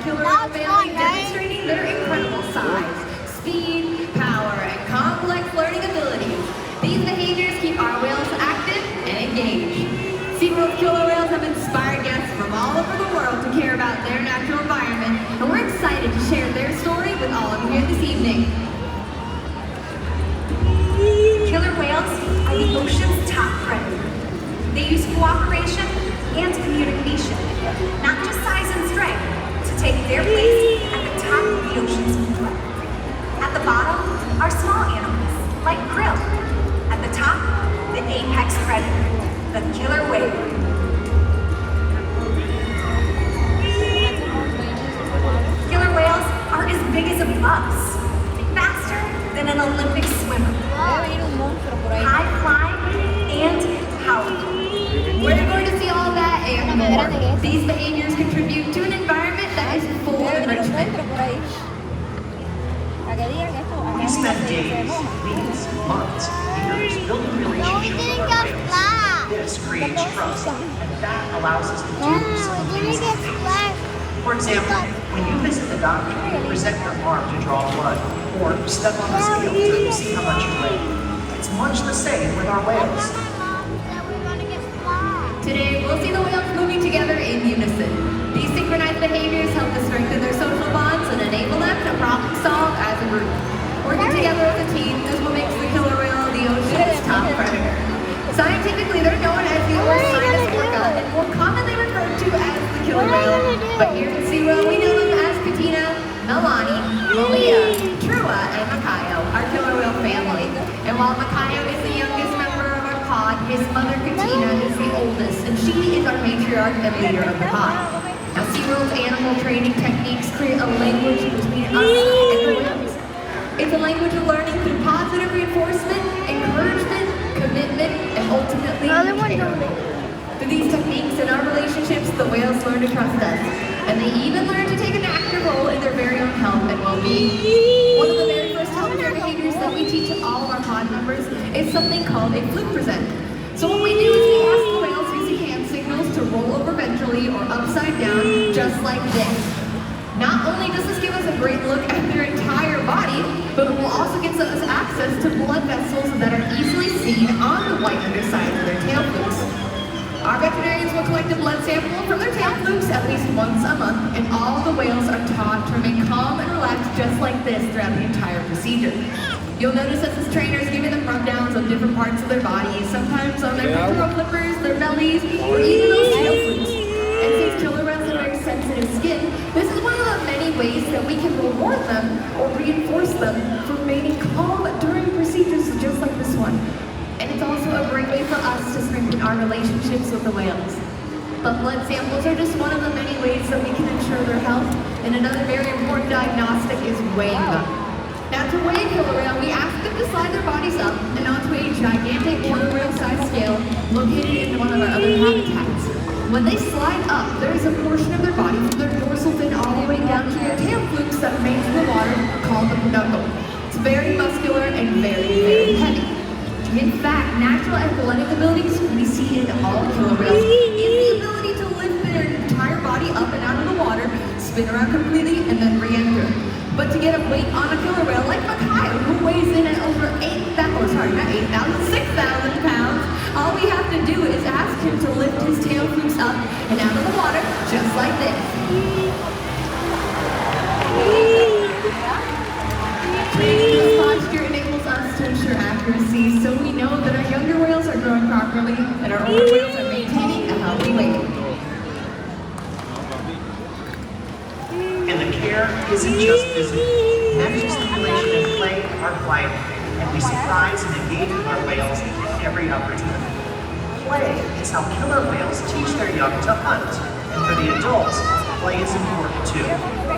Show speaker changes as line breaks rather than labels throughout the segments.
killer whale family demonstrating their incredible size, speed, power, and complex learning abilities. These behaviors keep our whales active and engaged. SeaWorld's killer whales have inspired guests from all over the world to care about their natural environment, and we're excited to share their story with all of you here this evening.
Killer whales are the ocean's top predator. They use cooperation and communication, not just size and strength, to take their place at the top of the ocean's food web. At the bottom are small animals, like krill. At the top, the apex predator, the killer whale. Killer whales are as big as a bus, faster than an Olympic swimmer, high flying and powerful.
We're going to see all that and more. These behaviors contribute to an environment that is full of enrichment.
We spend days, weeks, months, years building relationships with our whales. This creates trust, and that allows us to do some amazing things. For example, when you visit the doctor, you present your arm to draw blood, or step on the scale to see how much you weigh. It's much the same with our whales.
Today, we'll see the whales moving together in unison. These synchronized behaviors help to strengthen their social bonds and enable them to problem solve as a group. Working together as a team is what makes the killer whale the ocean's top predator. Scientifically, they're known as the Orcinus orca and more commonly referred to as the killer whale. But here at SeaWorld, we know them as Katina, Melani, Malia, Trua, and Makayo, our killer whale family. And while Makayo is the youngest member of our pod, his mother Katina is the oldest, and she is our matriarch and leader of the pod. Now, SeaWorld's animal training techniques create a language between us and the whales. It's a language of learning through positive reinforcement, encouragement, commitment, and ultimately care. Through these techniques and our relationships, the whales learn to trust us, and they even learn to take an active role in their very own health and well-being. One of the very first healthcare behaviors that we teach all of our pod members is something called a fluke present. So what we do is we ask the whales using hand signals to roll over ventrally or upside down, just like this. Not only does this give us a great look at their entire body, but it will also give us access to blood vessels that are easily seen on the white underside of their tail flukes. Our veterinarians will collect a blood sample from their tail flukes at least once a month, and all the whales are taught to remain calm and relaxed just like this throughout the entire procedure. You'll notice us as trainers giving them rundowns of different parts of their bodies, sometimes on their pectoral flippers, their bellies, or even those tail flukes. And since killer whales have very sensitive skin, this is one of the many ways that we can reward them or reinforce them for remaining calm during procedures just like this one. And it's also a great way for us to strengthen our relationships with the whales. But blood samples are just one of the many ways that we can ensure their health, and another very important diagnostic is weighing them. Now, to weigh a killer whale, we ask them to slide their bodies up and onto a gigantic killer whale-sized scale located in one of our other habitats. When they slide up, there is a portion of their body from their dorsal fin all the way down to their tail flukes that remains in the water called the peduncle. It's very muscular and very, very heavy. In fact, natural athletic abilities we see in all killer whales is the ability to lift their entire body up and out of the water, spin around completely, and then re-enter. But to get a weight on a killer whale like Makayo, who weighs in at over 6,000 pounds, all we have to do is ask him to lift his tail flukes up and out of the water, just like this. Training this posture enables us to ensure accuracy, so we know that our younger whales are growing properly and our older whales are maintaining a healthy weight.
And the care isn't just physical. Natural stimulation and play are vital, and we surprise and engage with our whales at every opportunity. Play is how killer whales teach their young to hunt, and for the adults, play is important too.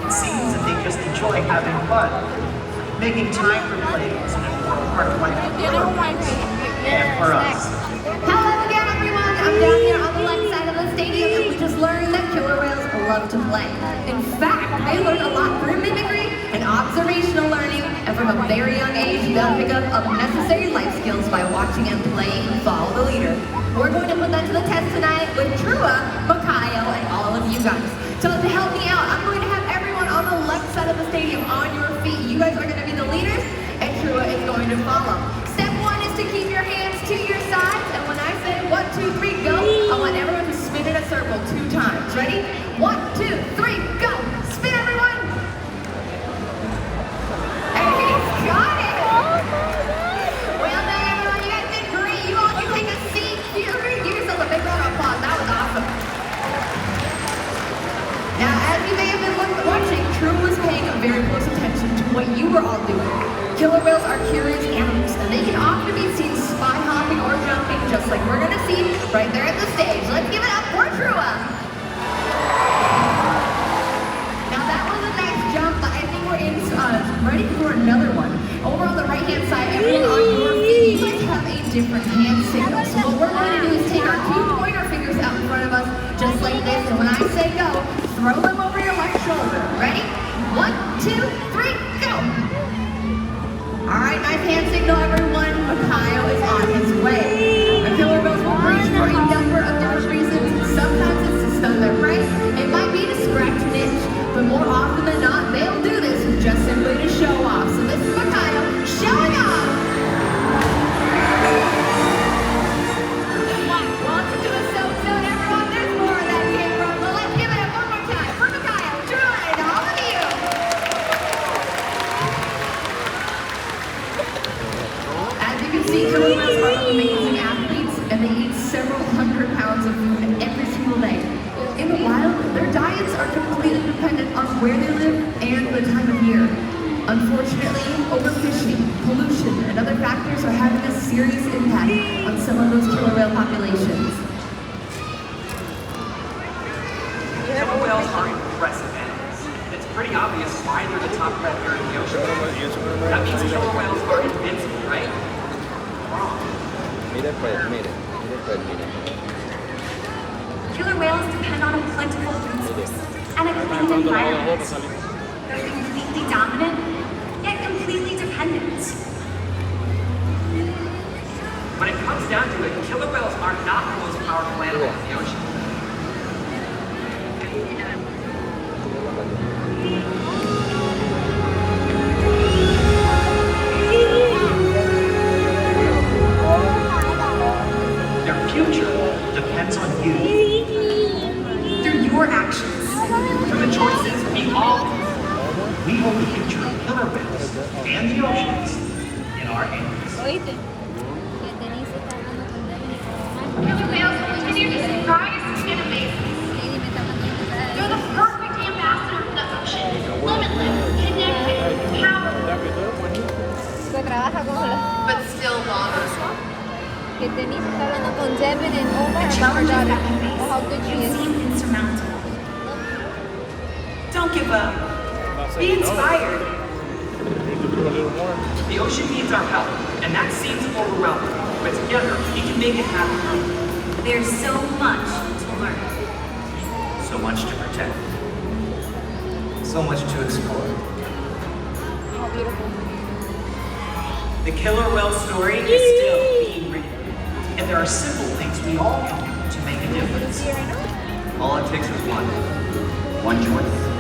It seems that they just enjoy having fun. Making time for play is an important part of life for killer whales and for us.
Hello again, everyone. I'm down here on the left side of the stadium, and we just learned that killer whales love to play. In fact, they learn a lot through mimicry and observational learning, and from a very young age, they'll pick up necessary life skills by watching and playing Follow the Leader. We're going to put that to the test tonight with Trua, Makayo, and all of you guys. So to help me out, I'm going to have to follow. Step 1 is to keep your hands to your sides, and when I say 1, 2, 3, go, I want everyone to spin in a circle 2 times. Ready? 1, 2, 3, go! Spin, everyone! Hey, he's got it! Well done, everyone. You guys did great. You all can take a seat. Give yourself a big round of applause. That was awesome. Now, as you may have been watching, True was paying very close attention to what you were all doing. Killer whales are curious animals, and they can often be seen spy hopping or jumping, just like we're gonna see right there at the stage. Let's give it up for Trua. Now that was a nice jump, but I think we're ready for another one. Over on the right-hand side, everyone on your feet, you guys have a different hand signal. So what we're going to do is take our 2 pointer fingers out in front of us, just like this, and when I say go, throw them over your right shoulder. Ready? 1, 2, 3, go! Alright, nice hand signal, everyone. Makayo is on his way. The killer whales will reach for a number of different reasons. Sometimes it's to stun their prey. It might be to scratch an itch. But more often than not, they'll do this just simply to show off. So this is Makayo showing off. Welcome to the Soap Zone, everyone. There's more of that came from. But let's give it up one more time for Makayo, Trua, and all of you. As you can see, killer whales are amazing athletes, and they eat several hundred pounds of food every single day. In the wild, their diets are completely dependent on where they live and the time of year. Unfortunately, overfishing, pollution, and other factors are having a serious impact on some of those killer whale populations.
Killer whales are impressive animals, and it's pretty obvious why they're the top predator in the ocean. That means killer whales are invincible, right? Wrong.
Mire.
Killer whales depend on a plentiful food source and a clean environment. They're completely dominant, yet completely dependent.
When it comes down to it, killer whales are not the most powerful animal in the ocean.
Their future depends on you.
Through your actions.
Through the choices we all make.
We hold the future of killer whales and the oceans in our hands.
Oíste, que Denise está hablando con Dennis.
Killer whales continue to surprise and amaze us.
Lady me está mandando un mensaje.
You're the perfect ambassador for the ocean. Limitless, connected, powerful,
Que trabaja con la...
but still bothers.
Que Denise está hablando con Devin and Omar
The
about her
challenges
daughter.
that we
Oh, how good
face
she
can
is.
seem insurmountable. Don't give up. Be inspired.
The ocean needs our help, and that seems overwhelming. But together, we can make it happen.
There's so much to learn.
So much to protect. So much to explore.
Oh, beautiful.
The killer whale story is still being written. And there are simple things we all can do to make a difference. All it takes is one choice.